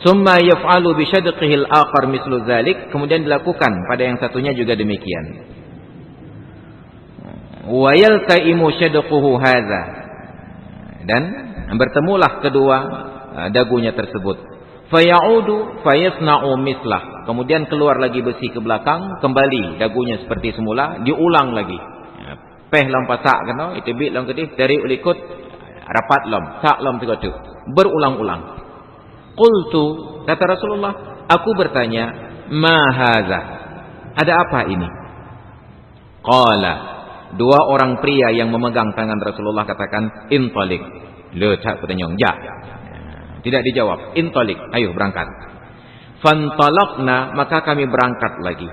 Summa yaf'alu bi syadqihi al-akhar mislu dzalik, kemudian dilakukan pada yang satunya juga demikian. Wa yaltaimu syadquhu hadza, dan bertemulah kedua dagunya tersebut. Fayaudu fayasna'u mislah, kemudian keluar lagi besi ke belakang, kembali dagunya seperti semula, diulang lagi. Peh lam pasak kena, itibik lam kedih, dari ulikut rapat lam, sak lam tegatu. Berulang-ulang. Qultu, kata Rasulullah, aku bertanya, ma hadza? Ada apa ini? Qala, dua orang pria yang memegang tangan Rasulullah katakan, intalik. Letak bertanya, ya. Tidak dijawab. Intalik, ayo berangkat. Fantalaqna, maka kami berangkat lagi.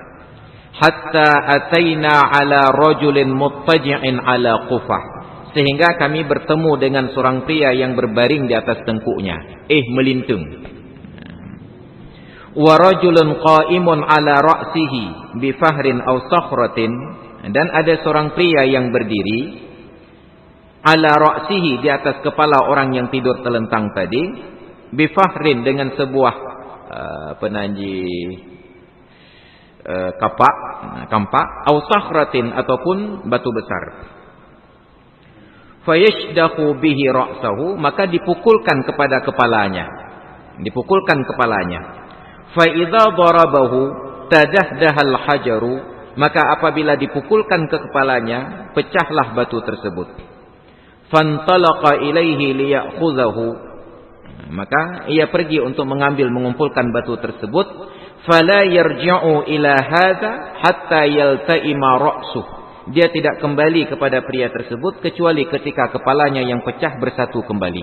Hatta ataina ala rajulin muttaji'in ala qufah, sehingga kami bertemu dengan seorang pria yang berbaring di atas tengkuknya, melintung. Wa rajulun qa'imun ala ra'sihi bi fahrin aw sakhratin, dan ada seorang pria yang berdiri ala ra'sihi, di atas kepala orang yang tidur telentang tadi, bi fahrin, dengan sebuah kampak, aw sakhratin, ataupun batu besar. Fayashdahu bihi ra'sahu, maka dipukulkan kepada kepalanya. Fa idza darabahu tadahdahal hajaru, maka apabila dipukulkan ke kepalanya, pecahlah batu tersebut. Fantalaqa ilaihi liya'khudhahu, maka ia pergi untuk mengumpulkan batu tersebut. Fala yarji'u ila hadza hatta yalta'ima ra'suh, dia tidak kembali kepada pria tersebut kecuali ketika kepalanya yang pecah bersatu kembali.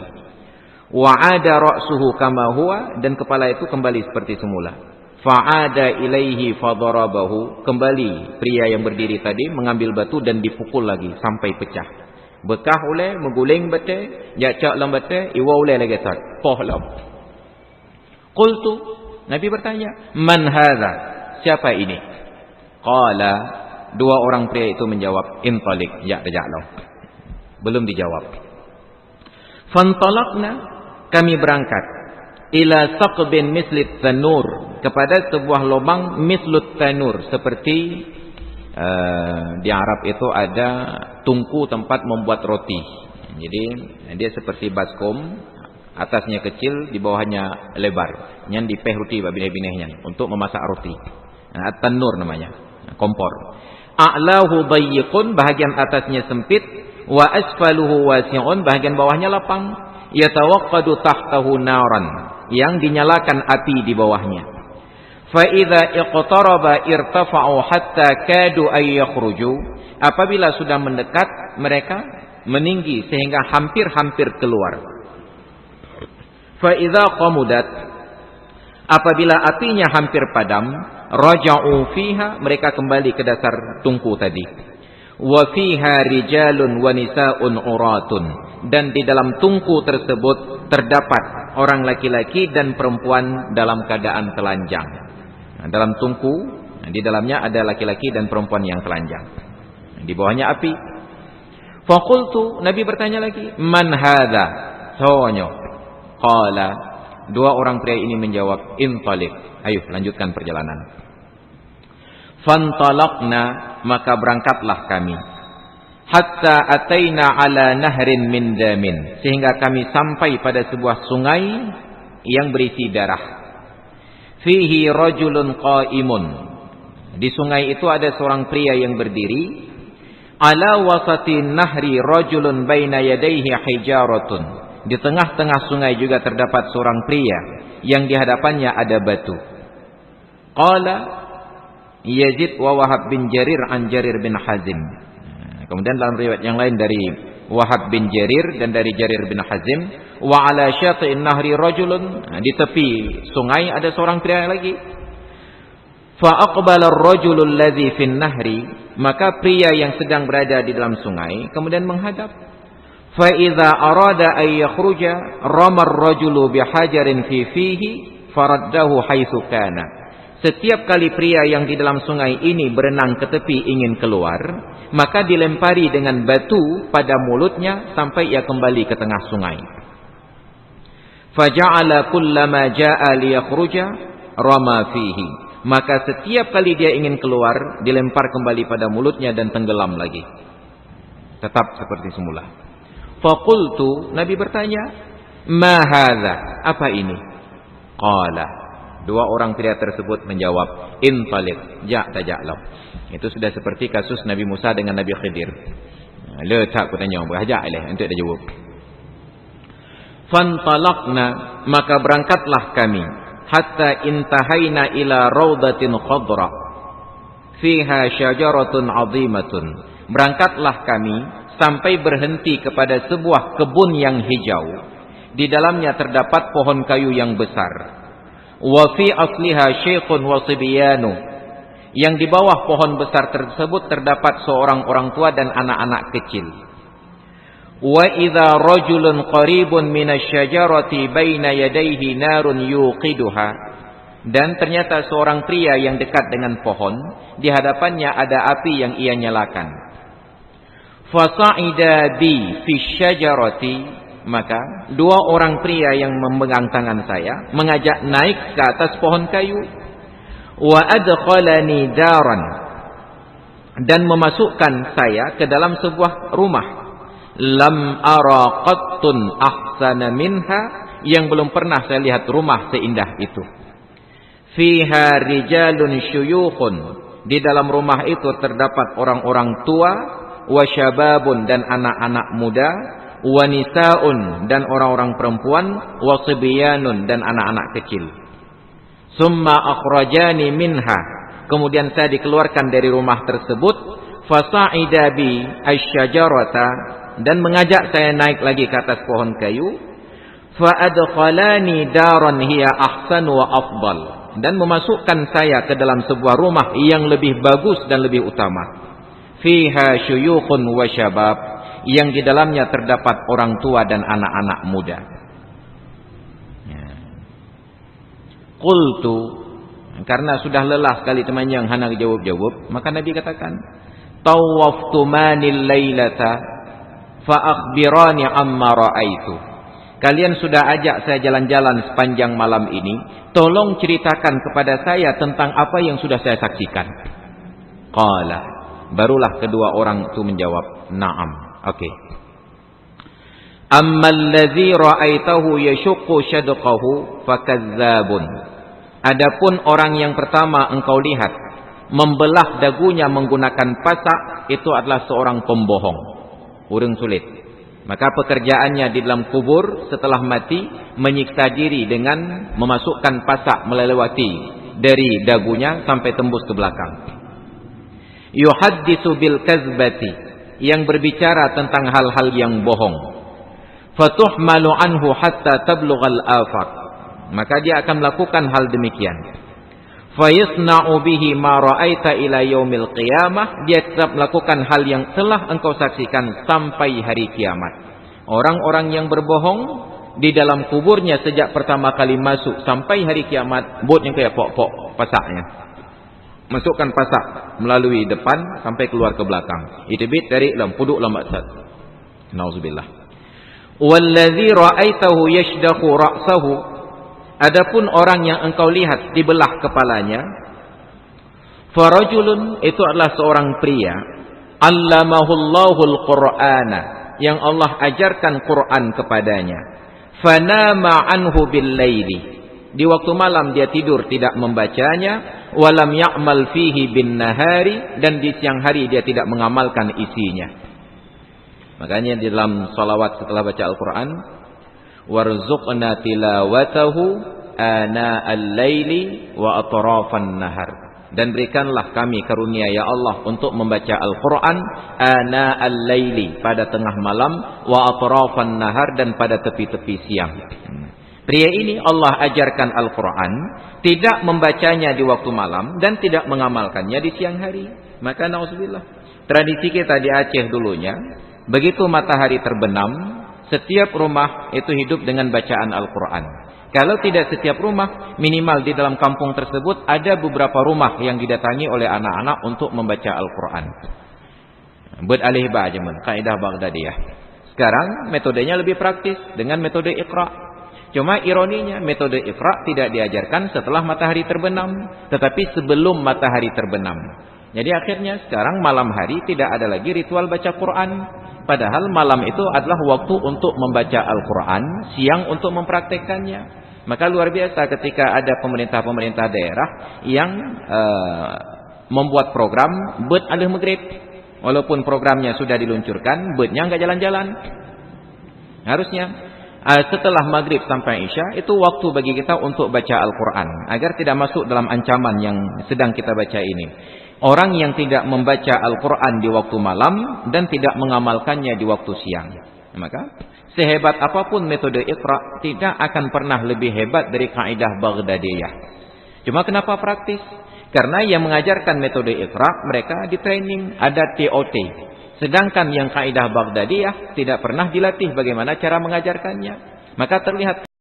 Wa'ada ra'suhu kama huwa, dan kepala itu kembali seperti semula. Fa'ada ilaihi fadarabahu, kembali pria yang berdiri tadi mengambil batu dan dipukul lagi sampai pecah. Bekah oleh mengguling bete, jacak lam bete, iwa oleh lagi tak. Pohlam. Qultu, Nabi bertanya, man hadza? Siapa ini? Qala, dua orang pria itu menjawab, intalik, ya raja'lah. Belum dijawab. Fantalaqna, kami berangkat. Ila saqbin mislit tanur, kepada sebuah lubang mislut tanur, seperti di Arab itu ada tungku tempat membuat roti. Jadi dia seperti baskom, atasnya kecil, di bawahnya lebar. Nyan dipeh roti babineh-binehnya untuk memasak roti. Tanur namanya, kompor. A'lahu dayyiqun, bahagian atasnya sempit, wa asfaluhu wasi'un, bahagian bawahnya lapang. Yatawaqqadu tahtahu naran, yang dinyalakan api di bawahnya. Fa idza iqtaraba irtafa'u hatta kadu ay yakhruju, apabila sudah mendekat mereka meninggi sehingga hampir-hampir keluar. Fa idza qamudat, apabila apinya hampir padam, raja'u fiha, mereka kembali ke dasar tungku tadi. Wa fiha rijalun wa nisa'un uratun, dan di dalam tungku tersebut terdapat orang laki-laki dan perempuan dalam keadaan telanjang. Nah, dalam tungku, di dalamnya ada laki-laki dan perempuan yang telanjang. Di bawahnya api. Faqultu, Nabi bertanya lagi, man hadza? Sonyo. Qala, dua orang pria ini menjawab, intalik, ayo lanjutkan perjalanan. Fantalaqna, maka berangkatlah kami. Hatta ataina ala nahrin min damin, sehingga kami sampai pada sebuah sungai yang berisi darah. Fihi rajulun qa'imun, di sungai itu ada seorang pria yang berdiri. Ala wasati nahri rajulun baina yadayhi hijaratun, di tengah-tengah sungai juga terdapat seorang pria yang di hadapannya ada batu. Qala Yazid wa Wahab bin Jarir an Jarir bin Hazim. Kemudian dalam riwayat yang lain dari Wahab bin Jarir dan dari Jarir bin Hazim, wa ala syati'in nahri rajulun, di tepi sungai ada seorang pria lagi. Fa aqbala ar-rajulu alladhi fin nahri, maka pria yang sedang berada di dalam sungai kemudian menghadap. Fa idza arada ay yakhruja rama ar-rajulu bihajarin fi fihi faraddahu haitsu kana. Setiap kali pria yang di dalam sungai ini berenang ke tepi ingin keluar, maka dilempari dengan batu pada mulutnya sampai ia kembali ke tengah sungai. Faja'ala kullama ja'a liyakhruja rama fihi. Maka setiap kali dia ingin keluar, dilempar kembali pada mulutnya dan tenggelam lagi. Tetap seperti semula. Faqultu, Nabi bertanya, "Ma hadza?" Apa ini? Qala. Dua orang pria tersebut menjawab, "Intaliq, taja'lam." Itu sudah seperti kasus Nabi Musa dengan Nabi Khidir. Letak aku tanya, berhajak lah untuk dia jawab. Fantalaqna, maka berangkatlah kami, hatta intahaina ila raudatin khadra fiha syajaratun 'azimatun. Berangkatlah kami sampai berhenti kepada sebuah kebun yang hijau. Di dalamnya terdapat pohon kayu yang besar. Wa fi asliha syekhun wa sibyanu. Yang di bawah pohon besar tersebut terdapat seorang orang tua dan anak-anak kecil. Wa idza rajulun qaribun minasyajarati baina yadayhi narun yuqiduha. Dan ternyata seorang pria yang dekat dengan pohon, di hadapannya ada api yang ia nyalakan. Fasa'ida bi fi syajarati, maka dua orang pria yang memegang tangan saya mengajak naik ke atas pohon kayu. Wa adkhalani daran, dan memasukkan saya ke dalam sebuah rumah. Lam ara qattun ahsana minha, yang belum pernah saya lihat rumah seindah itu. Fiha rijalun syuyukhun, di dalam rumah itu terdapat orang-orang tua, wa syababun, dan anak-anak muda, wa nisaun, dan orang-orang perempuan, wa sibyanun, dan anak-anak kecil. Summa akhrajani minha, kemudian saya dikeluarkan dari rumah tersebut. Fasa'ida bi asyajarata, dan mengajak saya naik lagi ke atas pohon kayu. Fa'adkhalani daran hiya ahsan wa afdal, dan memasukkan saya ke dalam sebuah rumah yang lebih bagus dan lebih utama. Fiha syuyukhun wa syabab, yang di dalamnya terdapat orang tua dan anak-anak muda. Qultu, karena sudah lelah sekali teman yang hendak jawab-jawab, maka Nabi katakan, tawaftu manil lailata fa akhbirani amma ra'aitu. Kalian sudah ajak saya jalan-jalan sepanjang malam ini, tolong ceritakan kepada saya tentang apa yang sudah saya saksikan. Qala, barulah kedua orang itu menjawab, na'am. Oke. Amma allazi ra'aitahu yashuqqu shadqahu fakazzabun. Adapun orang yang pertama engkau lihat membelah dagunya menggunakan pasak, itu adalah seorang pembohong, urang sulit. Maka pekerjaannya di dalam kubur setelah mati menyiksa diri dengan memasukkan pasak melewati dari dagunya sampai tembus ke belakang. Yuhaddisu bil kazbati, yang berbicara tentang hal-hal yang bohong. Fatuhmalu anhu hatta tablughal afaq, maka dia akan melakukan hal demikian. Fayasna'u bihi ma ra'aita ila yaumil qiyamah, dia tetap melakukan hal yang telah engkau saksikan sampai hari kiamat. Orang-orang yang berbohong di dalam kuburnya sejak pertama kali masuk sampai hari kiamat, buatnya kayak pok-pok pasaknya. Masukkan pasak melalui depan sampai keluar ke belakang. Itibit dari dalam puduk lambat sat. Nauzubillah. Wallazi ra'aitahu yashdaqu ra'sahu, adapun orang yang engkau lihat dibelah kepalanya, farajulun, itu adalah seorang pria, allamahullahu al-Qur'ana, yang Allah ajarkan Quran kepadanya. Fanama anhu bil laili, di waktu malam dia tidur tidak membacanya. Walam ya'mal fihi bin nahari, dan di siang hari dia tidak mengamalkan isinya. Makanya di dalam salawat setelah baca Al-Quran, warzuqna tilawatahu ana al-laili wa atrafan nahar, dan berikanlah kami karunia ya Allah untuk membaca Al-Quran ana al-laili, pada tengah malam, wa atrafan nahar, dan pada tepi-tepi siang. Pria ini Allah ajarkan Al-Quran, tidak membacanya di waktu malam dan tidak mengamalkannya di siang hari. Maka na'udzubillah, tradisi kita di Aceh dulunya, begitu matahari terbenam, setiap rumah itu hidup dengan bacaan Al-Quran. Kalau tidak setiap rumah, minimal di dalam kampung tersebut ada beberapa rumah yang didatangi oleh anak-anak untuk membaca Al-Quran. Buat alih ba'jaman, kaidah Baghdadiyah. Sekarang metodenya lebih praktis dengan metode Iqra. Cuma ironinya metode Iqra tidak diajarkan setelah matahari terbenam, tetapi sebelum matahari terbenam. Jadi akhirnya sekarang malam hari tidak ada lagi ritual baca Quran. Padahal malam itu adalah waktu untuk membaca Al-Quran, siang untuk mempraktekannya. Maka luar biasa ketika ada pemerintah-pemerintah daerah yang membuat program bed alih maghrib. Walaupun programnya sudah diluncurkan, bednya nggak jalan-jalan. Harusnya setelah maghrib sampai isya itu waktu bagi kita untuk baca Al-Quran, agar tidak masuk dalam ancaman yang sedang kita baca ini. Orang yang tidak membaca Al-Quran di waktu malam dan tidak mengamalkannya di waktu siang, maka sehebat apapun metode Iqra tidak akan pernah lebih hebat dari kaidah Baghdadiyah. Cuma kenapa praktis? Karena yang mengajarkan metode Iqra mereka di training, ada TOT. Sedangkan yang kaidah Baghdadiyah tidak pernah dilatih bagaimana cara mengajarkannya. Maka terlihat